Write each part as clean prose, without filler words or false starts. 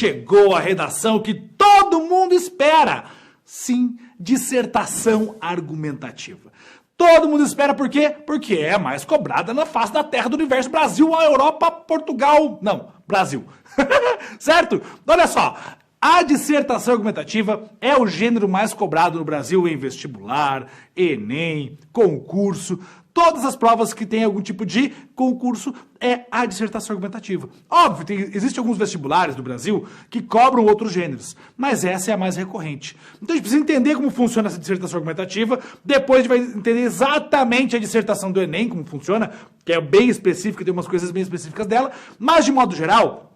chegou a redação que todo mundo espera. Sim, dissertação argumentativa. Todo mundo espera por quê? Porque é a mais cobrada na face da terra do universo. Brasil, a Europa, Portugal... Não, Brasil. Certo? Olha só. A dissertação argumentativa é o gênero mais cobrado no Brasil em vestibular, Enem, concurso. Todas as provas que têm algum tipo de concurso é a dissertação argumentativa. Óbvio, existem alguns vestibulares do Brasil que cobram outros gêneros, mas essa é a mais recorrente. Então a gente precisa entender como funciona essa dissertação argumentativa, depois a gente vai entender exatamente a dissertação do Enem, como funciona, que é bem específica, tem umas coisas bem específicas dela, mas de modo geral...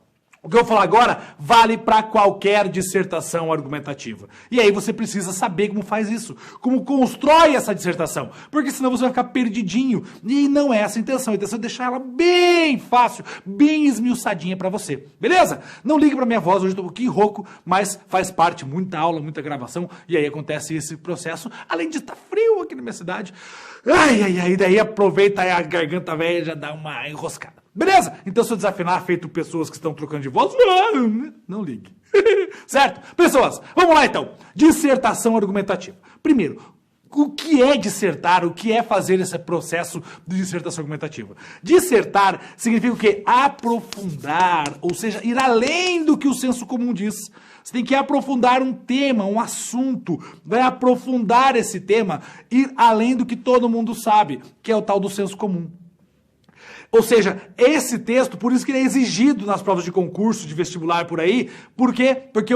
O que eu vou falar agora vale para qualquer dissertação argumentativa. E aí você precisa saber como faz isso, como constrói essa dissertação, porque senão você vai ficar perdidinho. E não é essa a intenção é deixar ela bem fácil, bem esmiuçadinha para você. Beleza? Não ligue para minha voz, hoje eu tô um pouquinho rouco, mas faz parte, muita aula, muita gravação, e aí acontece esse processo, além de estar frio aqui na minha cidade. Daí aproveita aí a garganta velha e já dá uma enroscada. Beleza? Então se eu desafinar feito pessoas que estão trocando de voz, não ligue. Certo? Pessoas, vamos lá então. Dissertação argumentativa. Primeiro, o que é dissertar? O que é fazer esse processo de dissertação argumentativa? Dissertar significa o quê? Aprofundar, ou seja, ir além do que o senso comum diz. Você tem que aprofundar um tema, um assunto, vai aprofundar esse tema, ir além do que todo mundo sabe, que é o tal do senso comum. Ou seja, esse texto, por isso que ele é exigido nas provas de concurso, de vestibular por aí, por quê? Porque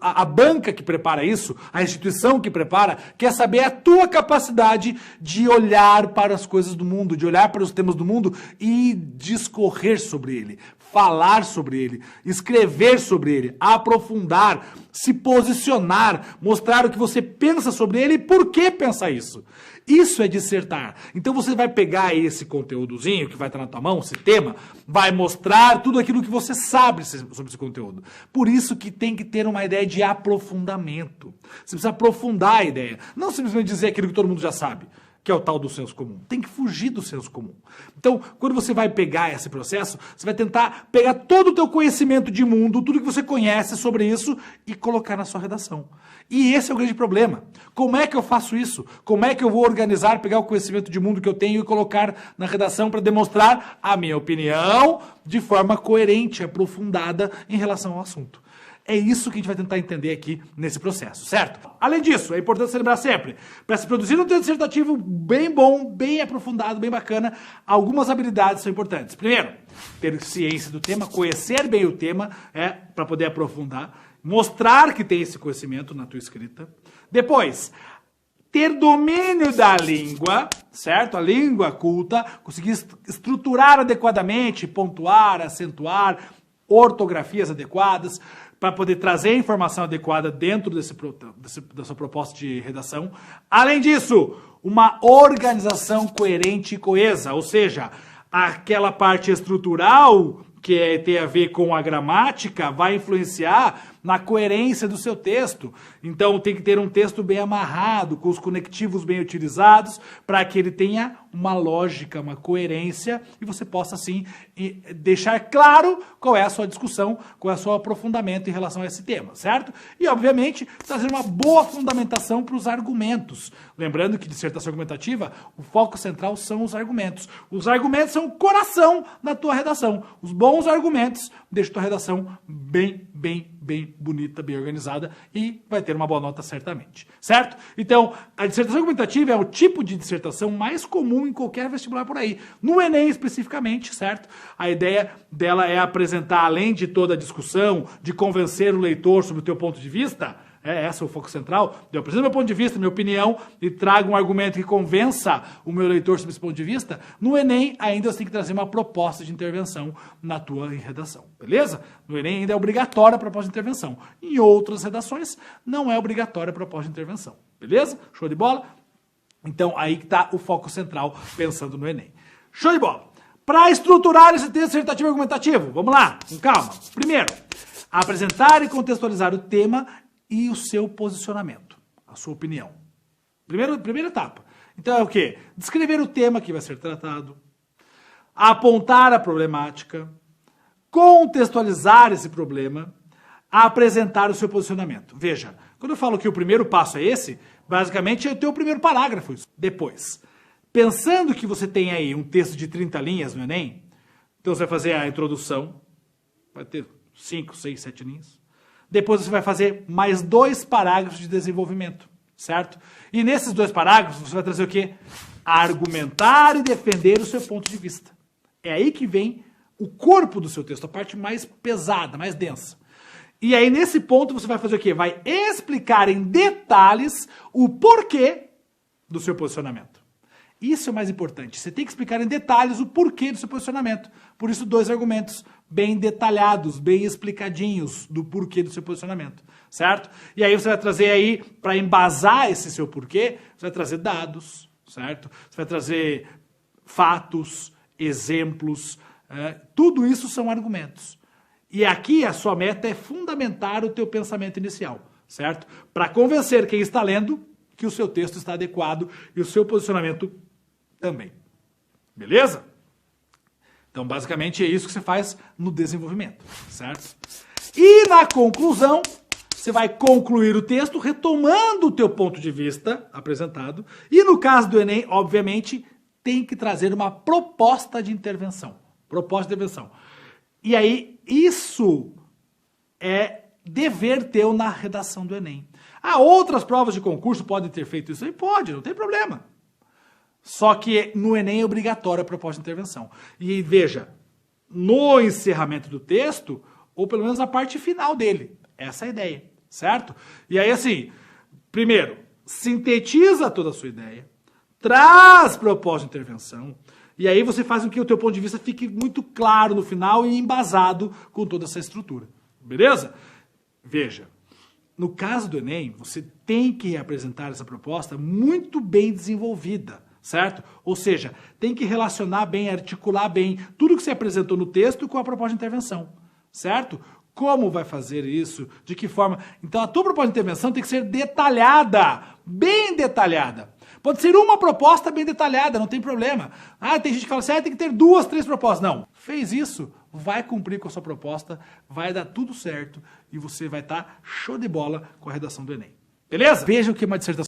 a banca que prepara isso, a instituição que prepara, quer saber a tua capacidade de olhar para as coisas do mundo, de olhar para os temas do mundo e discorrer sobre ele, falar sobre ele, escrever sobre ele, aprofundar, se posicionar, mostrar o que você pensa sobre ele e por que pensa isso. Isso é dissertar. Então você vai pegar esse conteúdozinho que vai estar na tua mão, esse tema, vai mostrar tudo aquilo que você sabe sobre esse conteúdo. Por isso que tem que ter uma ideia de aprofundamento. Você precisa aprofundar a ideia. Não simplesmente dizer aquilo que todo mundo já sabe, que é o tal do senso comum. Tem que fugir do senso comum. Então, quando você vai pegar esse processo, você vai tentar pegar todo o teu conhecimento de mundo, tudo que você conhece sobre isso e colocar na sua redação. E esse é o grande problema. Como é que eu faço isso? Como é que eu vou organizar, pegar o conhecimento de mundo que eu tenho e colocar na redação para demonstrar a minha opinião de forma coerente, aprofundada em relação ao assunto? É isso que a gente vai tentar entender aqui nesse processo, certo? Além disso, é importante lembrar sempre, para se produzir um texto dissertativo bem bom, bem aprofundado, bem bacana, algumas habilidades são importantes. Primeiro, ter ciência do tema, conhecer bem o tema, para poder aprofundar, mostrar que tem esse conhecimento na tua escrita. Depois, ter domínio da língua, certo? A língua culta, conseguir estruturar adequadamente, pontuar, acentuar, ortografias adequadas, para poder trazer a informação adequada dentro da sua proposta de redação. Além disso, uma organização coerente e coesa, ou seja, aquela parte estrutural que tem a ver com a gramática vai influenciar na coerência do seu texto. Então tem que ter um texto bem amarrado, com os conectivos bem utilizados, para que ele tenha uma lógica, uma coerência, e você possa, assim, deixar claro qual é a sua discussão, qual é o seu aprofundamento em relação a esse tema, certo? E, obviamente, trazer uma boa fundamentação para os argumentos. Lembrando que dissertação argumentativa, o foco central são os argumentos. Os argumentos são o coração da tua redação. Os bons argumentos deixam a tua redação bem bonita, bem organizada e vai ter uma boa nota certamente, certo? Então, a dissertação argumentativa é o tipo de dissertação mais comum em qualquer vestibular por aí. No Enem especificamente, certo? A ideia dela é apresentar, além de toda a discussão, de convencer o leitor sobre o teu ponto de vista. Esse é o foco central. Eu apresento meu ponto de vista, minha opinião, e trago um argumento que convença o meu leitor sobre esse ponto de vista. No Enem, ainda você tem que trazer uma proposta de intervenção na tua redação, beleza? No Enem ainda é obrigatória a proposta de intervenção. Em outras redações, não é obrigatória a proposta de intervenção, beleza? Show de bola? Então, aí que está o foco central, pensando no Enem. Show de bola! Para estruturar esse texto dissertativo argumentativo, vamos lá, com calma. Primeiro, apresentar e contextualizar o tema e o seu posicionamento, a sua opinião. Primeira etapa. Então é o quê? Descrever o tema que vai ser tratado, apontar a problemática, contextualizar esse problema, apresentar o seu posicionamento. Veja, quando eu falo que o primeiro passo é esse, basicamente é o teu primeiro parágrafo. Depois, pensando que você tem aí um texto de 30 linhas no Enem, então você vai fazer a introdução, vai ter 5, 6, 7 linhas. Depois você vai fazer mais 2 parágrafos de desenvolvimento, certo? E nesses 2 parágrafos você vai trazer o quê? Argumentar e defender o seu ponto de vista. É aí que vem o corpo do seu texto, a parte mais pesada, mais densa. E aí nesse ponto você vai fazer o quê? Vai explicar em detalhes o porquê do seu posicionamento. Isso é o mais importante. Você tem que explicar em detalhes o porquê do seu posicionamento. Por isso, 2 argumentos bem detalhados, bem explicadinhos do porquê do seu posicionamento, certo? E aí você vai trazer aí, para embasar esse seu porquê, você vai trazer dados, certo? Você vai trazer fatos, exemplos, tudo isso são argumentos. E aqui a sua meta é fundamentar o teu pensamento inicial, certo? Para convencer quem está lendo que o seu texto está adequado e o seu posicionamento também. Beleza? Então, basicamente, é isso que você faz no desenvolvimento, certo? E na conclusão, você vai concluir o texto retomando o teu ponto de vista apresentado. E no caso do Enem, obviamente, tem que trazer uma proposta de intervenção. Proposta de intervenção. E aí, isso é dever teu na redação do Enem. Outras provas de concurso podem ter feito isso aí? Pode, não tem problema. Só que no Enem é obrigatório a proposta de intervenção. E veja, no encerramento do texto, ou pelo menos a parte final dele. Essa é a ideia, certo? E aí assim, primeiro, sintetiza toda a sua ideia, traz proposta de intervenção, e aí você faz com que o teu ponto de vista fique muito claro no final e embasado com toda essa estrutura. Beleza? Veja, no caso do Enem, você tem que apresentar essa proposta muito bem desenvolvida, certo? Ou seja, tem que relacionar bem, articular bem tudo que você apresentou no texto com a proposta de intervenção, certo? Como vai fazer isso? De que forma? Então, a tua proposta de intervenção tem que ser detalhada, bem detalhada. Pode ser uma proposta bem detalhada, não tem problema. Tem gente que fala assim, tem que ter 2, 3 propostas. Não, fez isso, vai cumprir com a sua proposta, vai dar tudo certo e você vai estar show de bola com a redação do Enem. Beleza? Veja o que é uma dissertação.